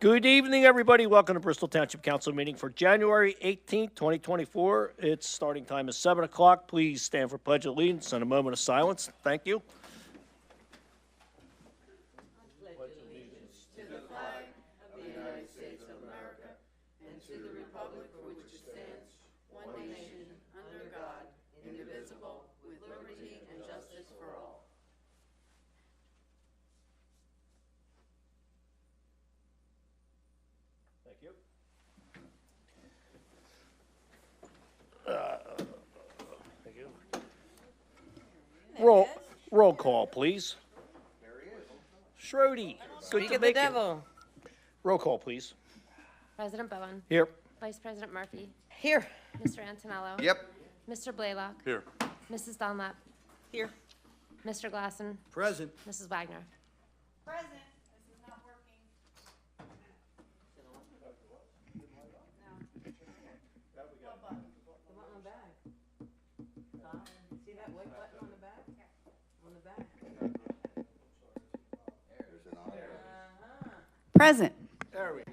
Good evening, everybody. Welcome to Bristol Township Council meeting for January 18th, 2024. Its starting time is 7 o'clock. Please stand for Pledge of Allegiance and a moment of silence. Thank you. Thank you. Thank you. Roll call, please. Schrody, good Speak to of the make it. devil. Roll call, please. President Bowen. Here. Vice President Murphy. Here. Mr. Antonello. Yep. Mr. Blaylock. Here. Mrs. Dunlap. Here. Mr. Glassen. Present. Mrs. Wagner. Present. This is not working. See that white button on the back? On the back. Present. There we go.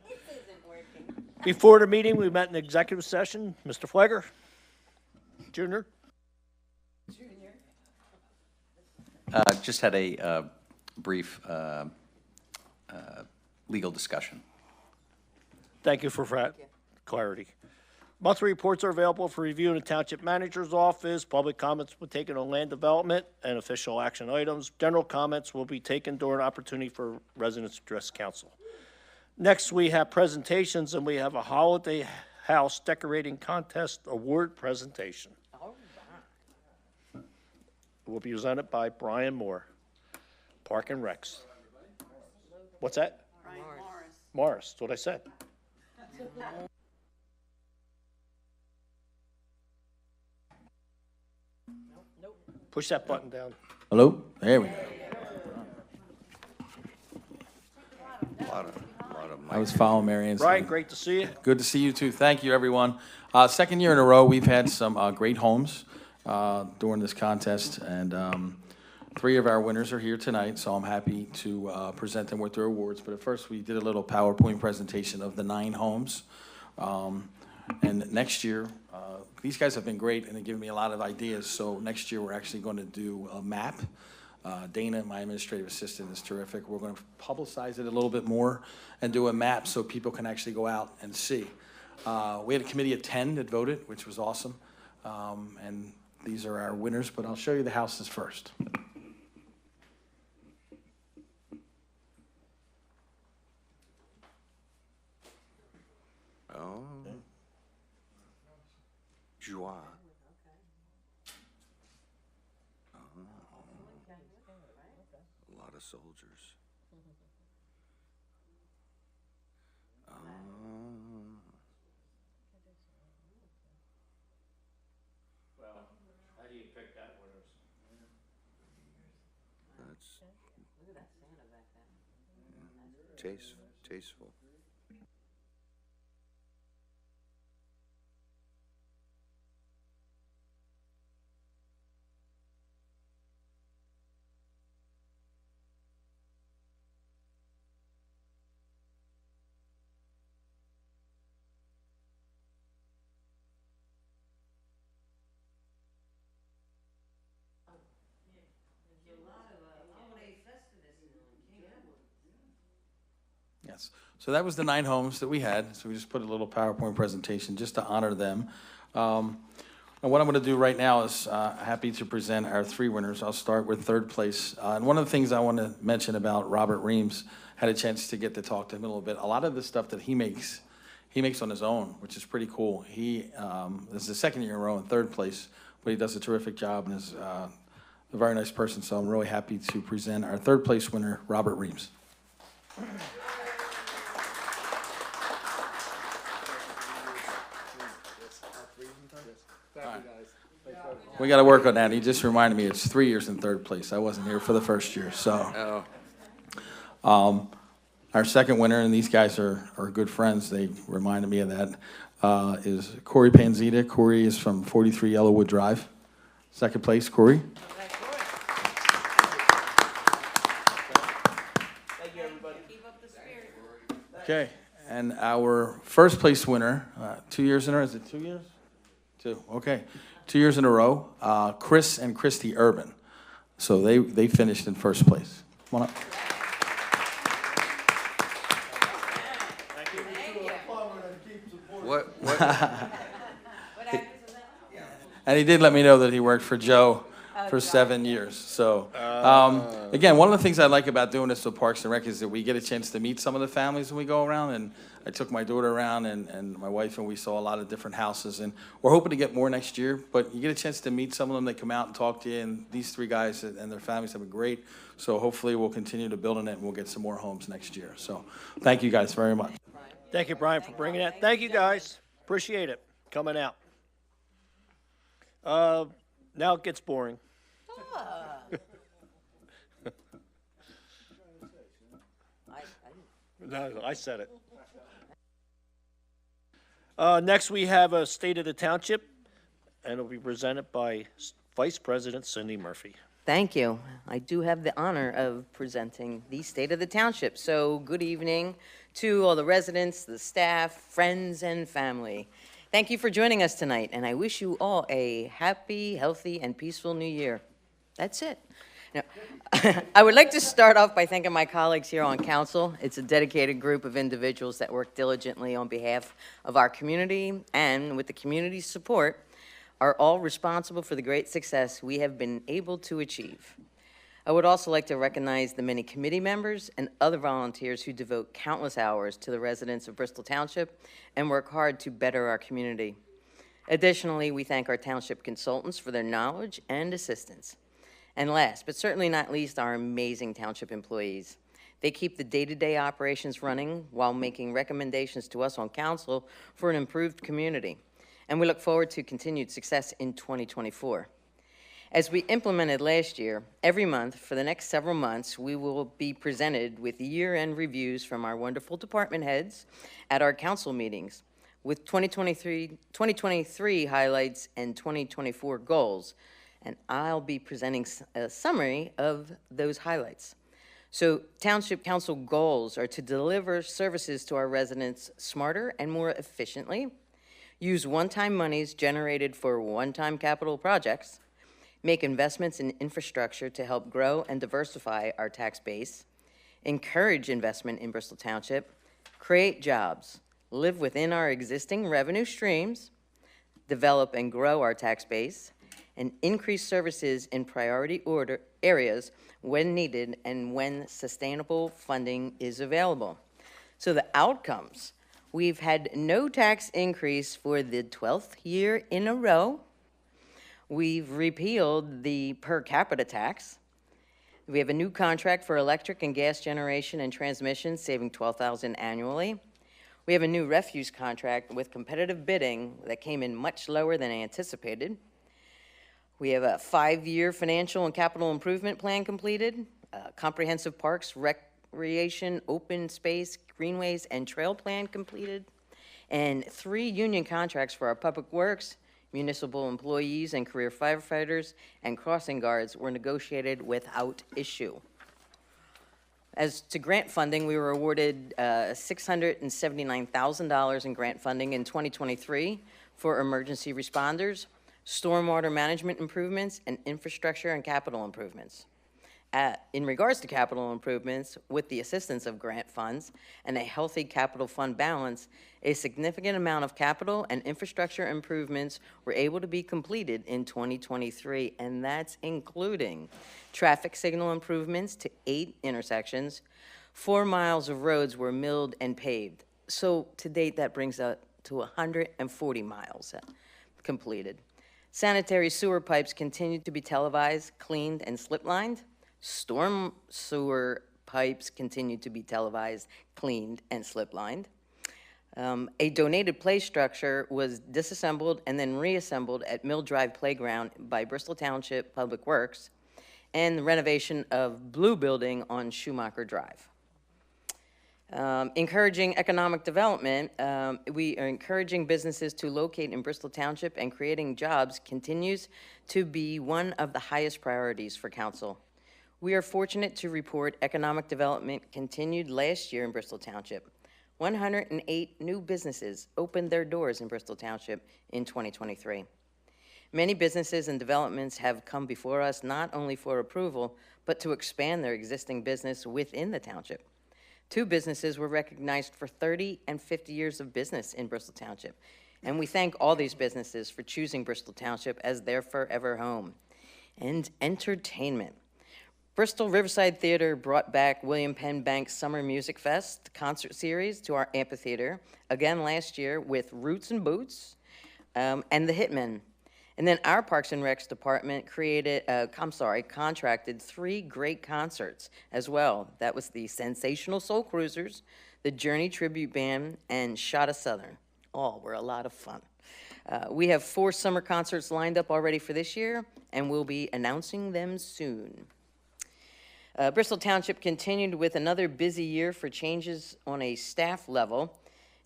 This isn't working. Before the meeting, we met in executive session. Mr. Flegger, Jr. Just had a brief legal discussion. Thank you for that clarity. Monthly reports are available for review in the Township Manager's office. Public comments will be taken on land development and official action items. General comments will be taken during opportunity for residents to address council. Next, we have presentations, and we have a holiday house decorating contest award presentation. It will be presented by Brian Moore, Park and Recs. What's that? Brian Morris. Morris, that's what I said. Push that button down. Hello? There we go. I was following Mary Ann. Brian, great to see you. Good to see you too. Thank you, everyone. Second year in a row, we've had some great homes during this contest, and 3 of our winners are here tonight, so I'm happy to present them with their awards. But at first, we did a little PowerPoint presentation of the 9 homes. And next year, these guys have been great and they've given me a lot of ideas. So next year, we're actually going to do a map. Dana, my administrative assistant, is terrific. We're going to publicize it a little bit more and do a map so people can actually go out and see. We had a committee of 10 that voted, which was awesome. And these are our winners, but I'll show you the houses first. Oh. Joie. A lot of soldiers. Well, how do you pick that winners? That's Look at that Santa back there. tasteful. Yes. So that was the 9 homes that we had. So we just put a little PowerPoint presentation just to honor them. And what I'm going to do right now is happy to present our 3 winners. I'll start with 3rd place. And one of the things I want to mention about Robert Reams, had a chance to get to talk to him a little bit. A lot of the stuff that he makes on his own, which is pretty cool. He this is the 2nd year in a row in 3rd place, but he does a terrific job and is a very nice person. So I'm really happy to present our 3rd place winner, Robert Reams. We got to work on that. He just reminded me it's 3 years in 3rd place. I wasn't here for the 1st year, so. Our 2nd winner, and these guys are good friends. They reminded me of that. Is Corey Panzita. Corey is from 43 Yellowwood Drive. 2nd place, Corey. Thank you, everybody. Keep up the spirit. Okay, and our first place winner, 2 years in a row, is it 2 years? 2, okay. 2 years in a row, Chris and Christy Urban. So they finished in first place. Come on up. What, And he did let me know that he worked for Joe for 7 years. So, again, one of the things I like about doing this with Parks and Rec is that we get a chance to meet some of the families when we go around. And I took my daughter around and my wife, and we saw a lot of different houses. And we're hoping to get more next year, but you get a chance to meet some of them. They come out and talk to you, and these 3 guys and their families have been great. So hopefully we'll continue to build on it, and we'll get some more homes next year. So thank you guys very much. Thank you, Brian, for bringing that. Thank you, guys. Appreciate it. Coming out. Now it gets boring. No, I said it. Next, we have a State of the Township, and it'll be presented by Vice President Cindy Murphy. Thank you. I do have the honor of presenting the State of the Township. So good evening to all the residents, the staff, friends, and family. Thank you for joining us tonight, and I wish you all a happy, healthy, and peaceful new year. That's it. Now, I would like to start off by thanking my colleagues here on council. It's a dedicated group of individuals that work diligently on behalf of our community, and with the community's support, are all responsible for the great success we have been able to achieve. I would also like to recognize the many committee members and other volunteers who devote countless hours to the residents of Bristol Township and work hard to better our community. Additionally, we thank our township consultants for their knowledge and assistance. And last, but certainly not least, our amazing township employees. They keep the day-to-day operations running while making recommendations to us on council for an improved community. And we look forward to continued success in 2024. As we implemented last year, every month for the next several months, we will be presented with year-end reviews from our wonderful department heads at our council meetings, with 2023 highlights and 2024 goals. And I'll be presenting a summary of those highlights. So Township Council goals are to deliver services to our residents smarter and more efficiently, use one-time monies generated for one-time capital projects, make investments in infrastructure to help grow and diversify our tax base, encourage investment in Bristol Township, create jobs, live within our existing revenue streams, develop and grow our tax base, and increase services in priority order areas when needed and when sustainable funding is available. So the outcomes: we've had no tax increase for the 12th year in a row. We've repealed the per capita tax. We have a new contract for electric and gas generation and transmission, saving $12,000 annually. We have a new refuse contract with competitive bidding that came in much lower than anticipated. We have a 5-year financial and capital improvement plan completed, comprehensive parks, recreation, open space, greenways, and trail plan completed, and 3 union contracts for our public works, municipal employees and career firefighters, and crossing guards were negotiated without issue. As to grant funding, we were awarded $679,000 in grant funding in 2023 for emergency responders, stormwater management improvements, and infrastructure and capital improvements. In regards to capital improvements, with the assistance of grant funds and a healthy capital fund balance, a significant amount of capital and infrastructure improvements were able to be completed in 2023, and that's including traffic signal improvements to 8 intersections. 4 miles of roads were milled and paved. So to date, that brings up to 140 miles completed. Sanitary sewer pipes continued to be televised, cleaned, and slip-lined. Storm sewer pipes continued to be televised, cleaned, and slip-lined. A donated play structure was disassembled and then reassembled at Mill Drive Playground by Bristol Township Public Works, and the renovation of Blue Building on Schumacher Drive. Encouraging economic development, we are encouraging businesses to locate in Bristol Township, and creating jobs continues to be one of the highest priorities for council. We are fortunate to report economic development continued last year in Bristol Township. 108 new businesses opened their doors in Bristol Township in 2023. Many businesses and developments have come before us not only for approval, but to expand their existing business within the township. 2 businesses were recognized for 30 and 50 years of business in Bristol Township, and we thank all these businesses for choosing Bristol Township as their forever home. And entertainment. Bristol Riverside Theater brought back William Penn Bank's Summer Music Fest concert series to our amphitheater, again last year with Roots and Boots and the Hitmen. And then our Parks and Recs department contracted 3 great concerts as well. That was the Sensational Soul Cruisers, the Journey Tribute Band, and Shot of Southern. All were a lot of fun. We have 4 summer concerts lined up already for this year, and we'll be announcing them soon. Bristol Township continued with another busy year for changes on a staff level.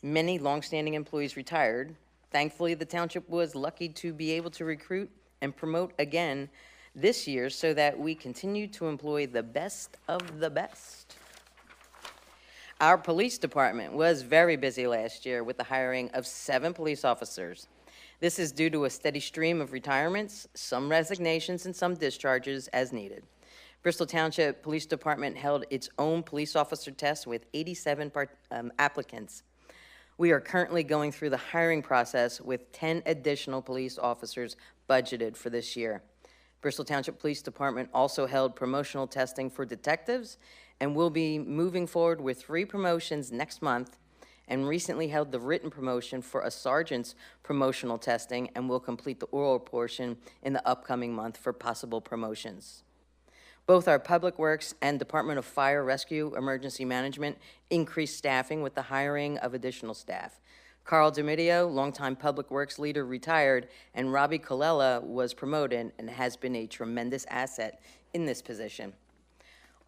Many longstanding employees retired. Thankfully, the township was lucky to be able to recruit and promote again this year so that we continue to employ the best of the best. Our police department was very busy last year with the hiring of 7 police officers. This is due to a steady stream of retirements, some resignations, and some discharges as needed. Bristol Township Police Department held its own police officer test with 87 applicants. We are currently going through the hiring process with 10 additional police officers budgeted for this year. Bristol Township Police Department also held promotional testing for detectives and will be moving forward with 3 promotions next month, and recently held the written promotion for a sergeant's promotional testing and will complete the oral portion in the upcoming month for possible promotions. Both our Public Works and Department of Fire Rescue Emergency Management increased staffing with the hiring of additional staff. Carl DiMedio, longtime Public Works leader, retired, and Robbie Colella was promoted and has been a tremendous asset in this position.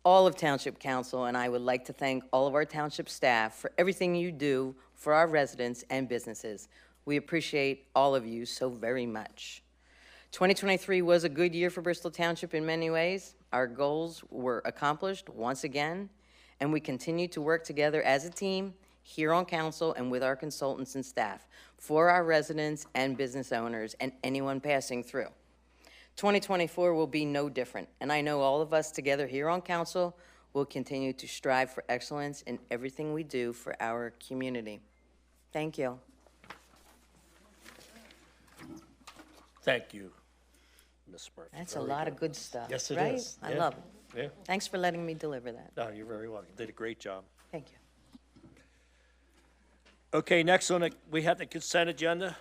All of Township Council and I would like to thank all of our township staff for everything you do for our residents and businesses. We appreciate all of you so very much. 2023 was a good year for Bristol Township in many ways. Our goals were accomplished once again, and we continue to work together as a team here on council and with our consultants and staff for our residents and business owners and anyone passing through. 2024 will be no different, and I know all of us together here on council will continue to strive for excellence in everything we do for our community. Thank you. Thank you, Ms. Murphy. That's a Very lot good. of good stuff, Yes, it right? is. I Yeah. love it. Yeah, Thanks for letting me deliver that. no, you're very welcome. You did a great job. Thank you. Okay, next on we have the consent agenda.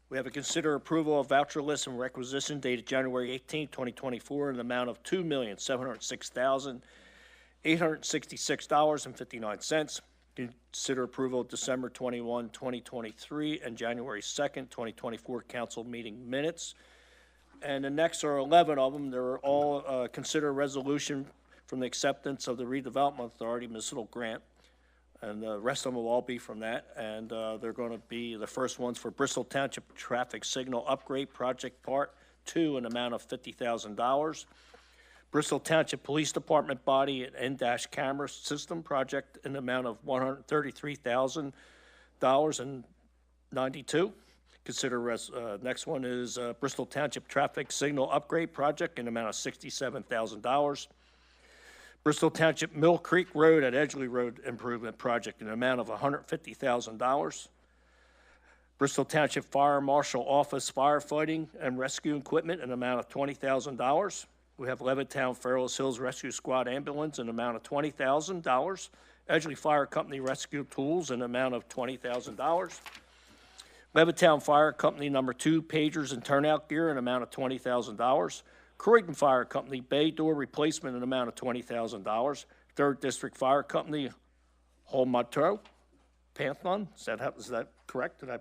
We have a consider approval of voucher list and requisition dated January 18, 2024, in the amount of $2,706,866.59. Consider approval of December 21, 2023, and January 2nd, 2024 council meeting minutes. And the next are 11 of them. They're all consider a resolution from the acceptance of the redevelopment authority municipal grant. And the rest of them will all be from that. And they're going to be, the first one's for Bristol Township Traffic Signal Upgrade Project Part 2 in the amount of $50,000. Bristol Township Police Department Body and in-dash camera system project in the amount of $133,000.92. Consider, next one is Bristol Township Traffic Signal Upgrade Project in the amount of $67,000. Bristol Township Mill Creek Road at Edgeley Road Improvement Project in the amount of $150,000. Bristol Township Fire Marshal Office Firefighting and Rescue Equipment in the amount of $20,000. We have Levittown Fairless Hills Rescue Squad Ambulance in the amount of $20,000. Edgeley Fire Company Rescue Tools in the amount of $20,000. Levittown Fire Company number 2 pagers and turnout gear in the amount of $20,000. Croydon Fire Company bay door replacement in the amount of $20,000. 3rd District Fire Company Holmatro Pantheon, is that correct? All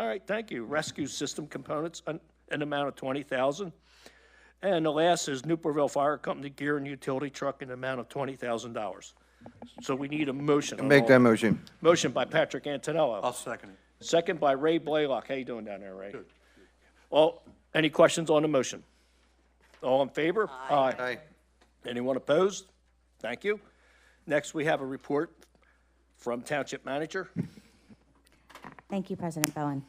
right, thank you. Rescue system components in an amount of $20,000. And the last is Newportville Fire Company gear and utility truck in the amount of $20,000. So we need a motion. on Make all- that motion. Motion by Patrick Antonello. I'll second it. Second by Ray Blaylock. How you doing down there, Ray? Good. Well, any questions on the motion? All in favor? Aye. Anyone opposed? Thank you. Next, we have a report from Township Manager. Thank you, President Bowen.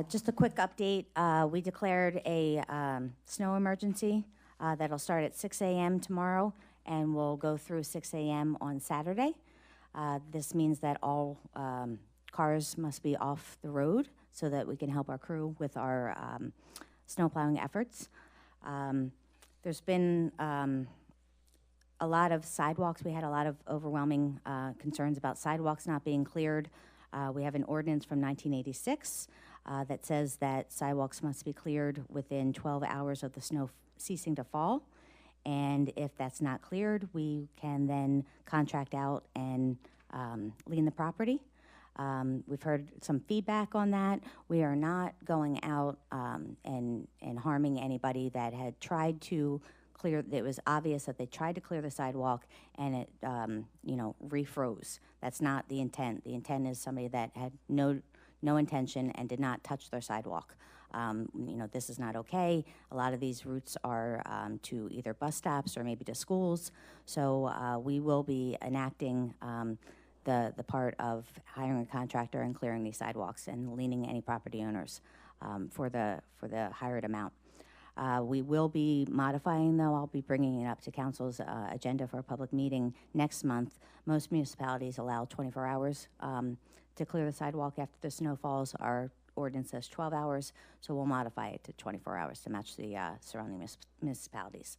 Just a quick update. We declared a snow emergency that'll start at 6 a.m. tomorrow and will go through 6 a.m. on Saturday. This means that all cars must be off the road so that we can help our crew with our snow plowing efforts. There's been a lot of sidewalks. We had a lot of overwhelming concerns about sidewalks not being cleared. We have an ordinance from 1986 that says that sidewalks must be cleared within 12 hours of the snow ceasing to fall. And if that's not cleared, we can then contract out and lien the property. We've heard some feedback on that. We are not going out and harming anybody that had tried to clear. It was obvious that they tried to clear the sidewalk and it, refroze. That's not the intent. The intent is somebody that had no intention and did not touch their sidewalk. This is not okay. A lot of these routes are to either bus stops or maybe to schools. So we will be enacting the part of hiring a contractor and clearing these sidewalks and liening any property owners for the hired amount. We will be modifying, though. I'll be bringing it up to council's agenda for a public meeting next month. Most municipalities allow 24 hours to clear the sidewalk after the snow falls. Our ordinance says 12 hours, so we'll modify it to 24 hours to match the surrounding municipalities.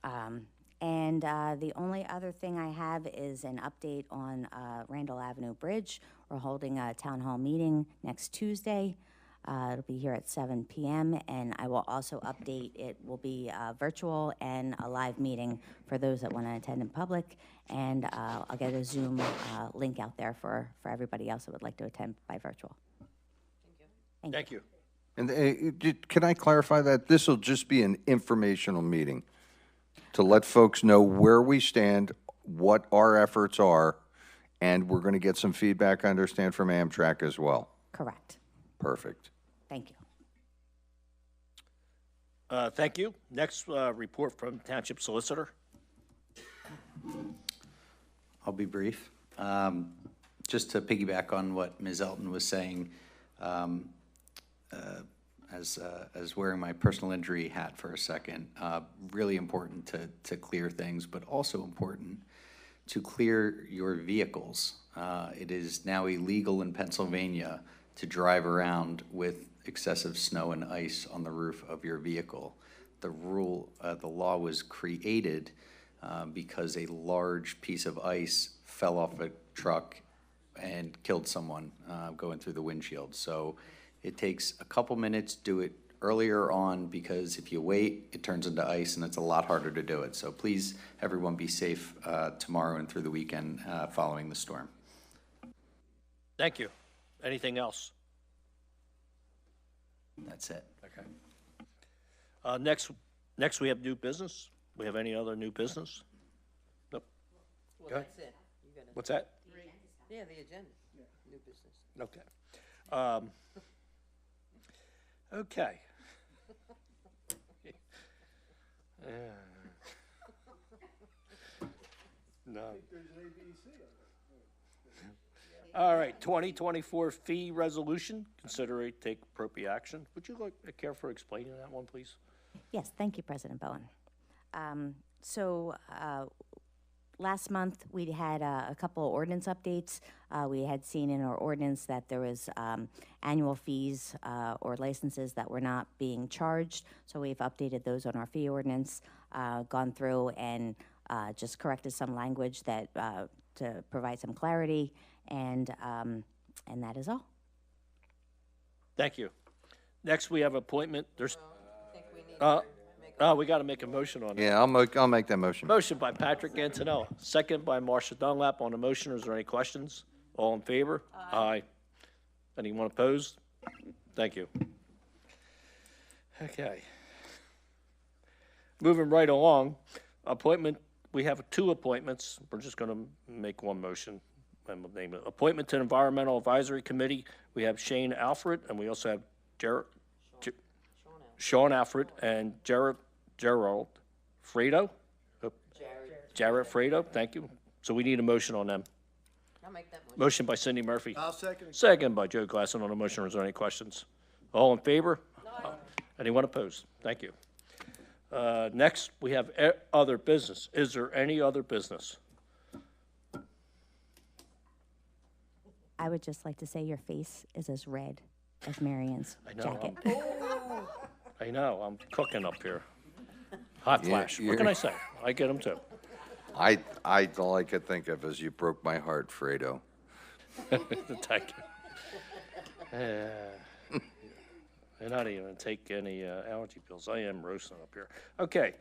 And the only other thing I have is an update on Randall Avenue Bridge. We're holding a town hall meeting next Tuesday. It'll be here at 7 p.m. and I will also update. It will be virtual and a live meeting for those that want to attend in public. And I'll get a Zoom link out there for everybody else that would like to attend by virtual. Thank you. And can I clarify that? This will just be an informational meeting to let folks know where we stand, what our efforts are, and we're going to get some feedback, I understand, from Amtrak as well. Correct. Perfect. Thank you. Thank you. Next, report from Township Solicitor. I'll be brief. Just to piggyback on what Ms. Elton was saying, as wearing my personal injury hat for a second, really important to clear things, but also important to clear your vehicles. It is now illegal in Pennsylvania to drive around with excessive snow and ice on the roof of your vehicle. The law was created because a large piece of ice fell off a truck and killed someone going through the windshield. So it takes a couple minutes, do it earlier on, because if you wait, it turns into ice and it's a lot harder to do it. So please, everyone, be safe tomorrow and through the weekend following the storm. Thank you. Anything else? That's it. Okay. Next we have new business. We have any other new business? Nope. Well, Go ahead. that's it. You gotta- What's that? Yeah, the agenda. New business. Okay. Okay. No. All right, 2024 fee resolution, consider it, take appropriate action. Would you care for explaining that one, please? Yes, thank you, President Bowen. Last month, we had a couple of ordinance updates. We had seen in our ordinance that there was annual fees or licenses that were not being charged, so we've updated those on our fee ordinance, gone through and just corrected some language that to provide some clarity, and that is all. Thank you. Next, we have appointment. There's, I think we need to make we got to make a motion on that. Yeah, I'll make that motion. Motion by Patrick Antonella, second by Marcia Dunlap. On the motion, is there any questions? All in favor? Aye. Anyone opposed? Thank you. Okay. Moving right along, appointment, we have two appointments. We're just going to make one motion, and we'll name it. Appointment to Environmental Advisory Committee, we have Shane Alfred, and we also have Sean Alfred and Gerald Fredo. Jarrett Fredo, thank you. So we need a motion on them. I'll make that motion. Motion by Cindy Murphy. I'll second it. Second by Joe Glassman on the motion. Is there any questions? All in favor? Anyone opposed? Thank you. Next, we have other business. Is there any other business? I would just like to say your face is as red as Marion's I know, jacket. I know, I'm cooking up here. Hot flash. What can I say? I get them too. All I could think of is you broke my heart, Fredo. Thank you. I'm not even take any allergy pills. I am roasting up here. Okay,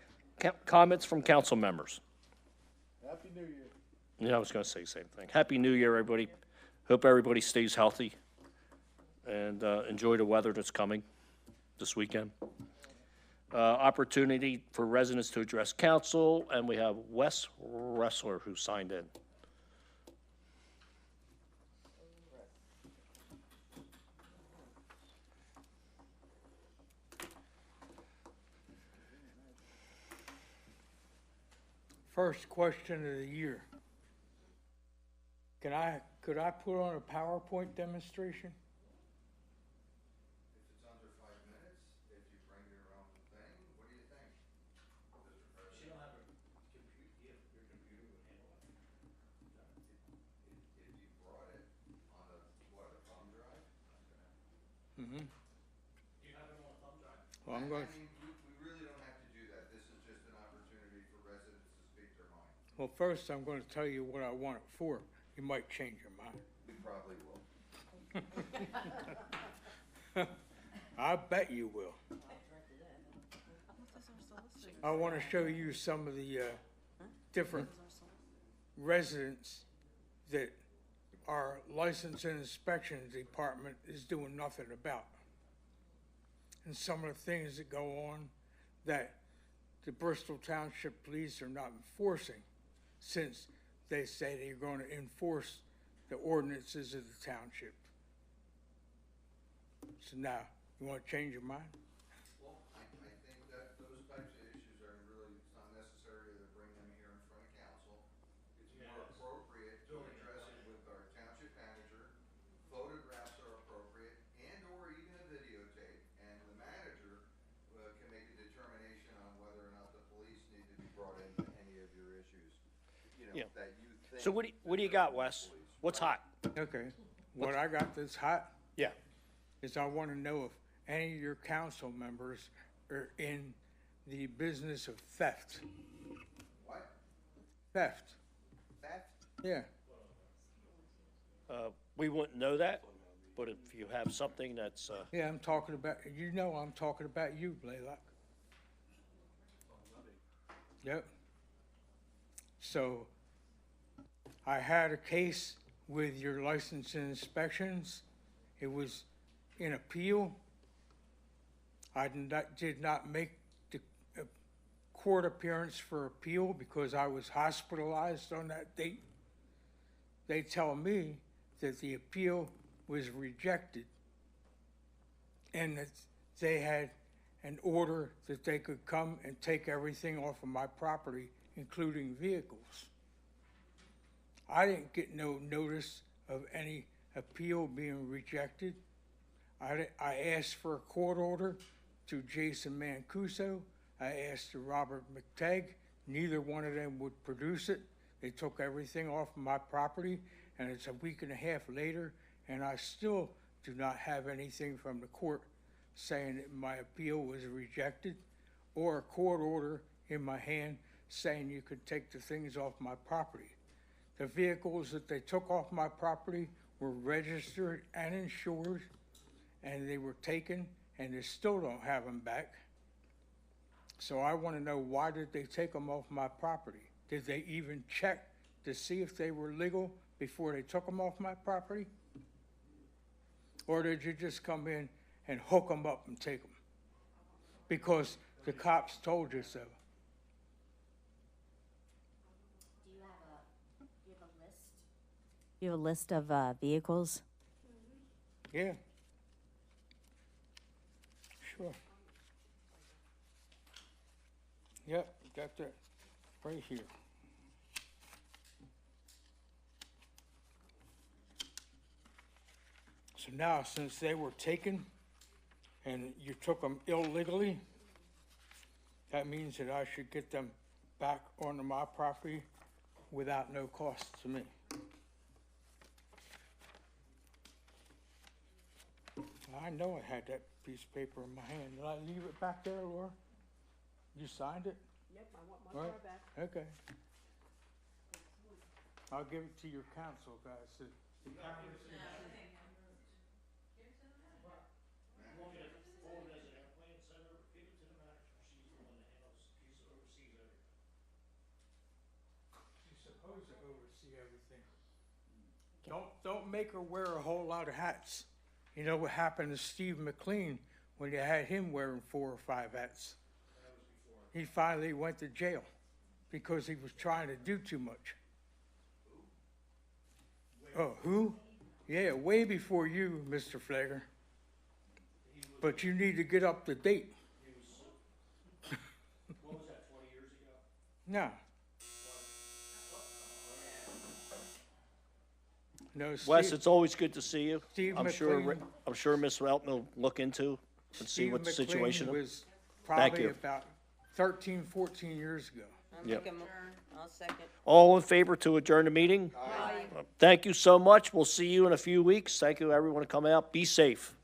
comments from council members. Happy New Year. Yeah, I was gonna say the same thing. Happy New Year, everybody. Hope everybody stays healthy and enjoy the weather that's coming this weekend. Opportunity for residents to address council, and we have Wes Wrestler who signed in. First question of the year. Could I put on a PowerPoint demonstration? If it's under 5 minutes, if you bring your own thing, what do you think? She don't have a computer, your computer would handle it. If you brought it on a thumb drive? Mm-hmm. Well, I'm going, I mean, we really don't have to do that. This is just an opportunity for residents to speak their mind. well, first, I'm going to tell you what I want it for. You might change your mind. We probably will. I bet you will. I want to show you some of the different residents that our license and inspection department is doing nothing about. And some of the things that go on that the Bristol Township Police are not enforcing, since they say they're going to enforce the ordinances of the township. So now, you want to change your mind? Well, I think that those types of issues are really, it's not necessary to bring them here in front of council. It's more appropriate to address it with our township manager. Photographs are appropriate and/or even a videotape, and the manager can make a determination on whether or not the police need to be brought into any of your issues. You know, Yeah. that you think. So what do you got, Wes? What's hot? Okay, what I got that's hot Yeah. is I want to know if any of your council members are in the business of theft. What? Theft, Theft? yeah. We wouldn't know that, but if you have something that's, Yeah, I'm talking about, I'm talking about you, Blaylock. Yep. So, I had a case with your license and inspections. It was in appeal. I did not make the court appearance for appeal because I was hospitalized on that date. They tell me that the appeal was rejected and that they had an order that they could come and take everything off of my property, including vehicles. I didn't get no notice of any appeal being rejected. I asked for a court order to Jason Mancuso. I asked to Robert McTagg. Neither one of them would produce it. They took everything off of my property, and it's a week and a half later, and I still do not have anything from the court saying that my appeal was rejected, or a court order in my hand saying you could take the things off my property. The vehicles that they took off my property were registered and insured, and they were taken, and they still don't have them back. So I want to know, why did they take them off my property? Did they even check to see if they were legal before they took them off my property? Or did you just come in and hook them up and take them? Because the cops told you so. You have a list of vehicles? Yeah. Sure. Yep, got that right here. So now, since they were taken and you took them illegally, that means that I should get them back onto my property without no cost to me. I know I had that piece of paper in my hand. Did I leave it back there, Laura? You signed it? Yep, I want my car back. Okay. I'll give it to your council, guys. The cameras can shoot. She's supposed to oversee everything. Don't make her wear a whole lot of hats. You know what happened to Steve McLean when you had him wearing 4 or 5 hats? He finally went to jail because he was trying to do too much. Oh, who? Yeah, way before you, Mr. Flager. But you need to get up to date. What was that, 20 years ago? No. No, Wes, Steve, it's always good to see you. Steve I'm sure, McLean. I'm sure Ms. Welton will look into and see Steve what the McLean situation is. was Thank probably you. about 13, 14 years ago. Yep. I'll second. All in favor to adjourn the meeting? Thank you so much. We'll see you in a few weeks. Thank you, everyone, to come out. Be safe.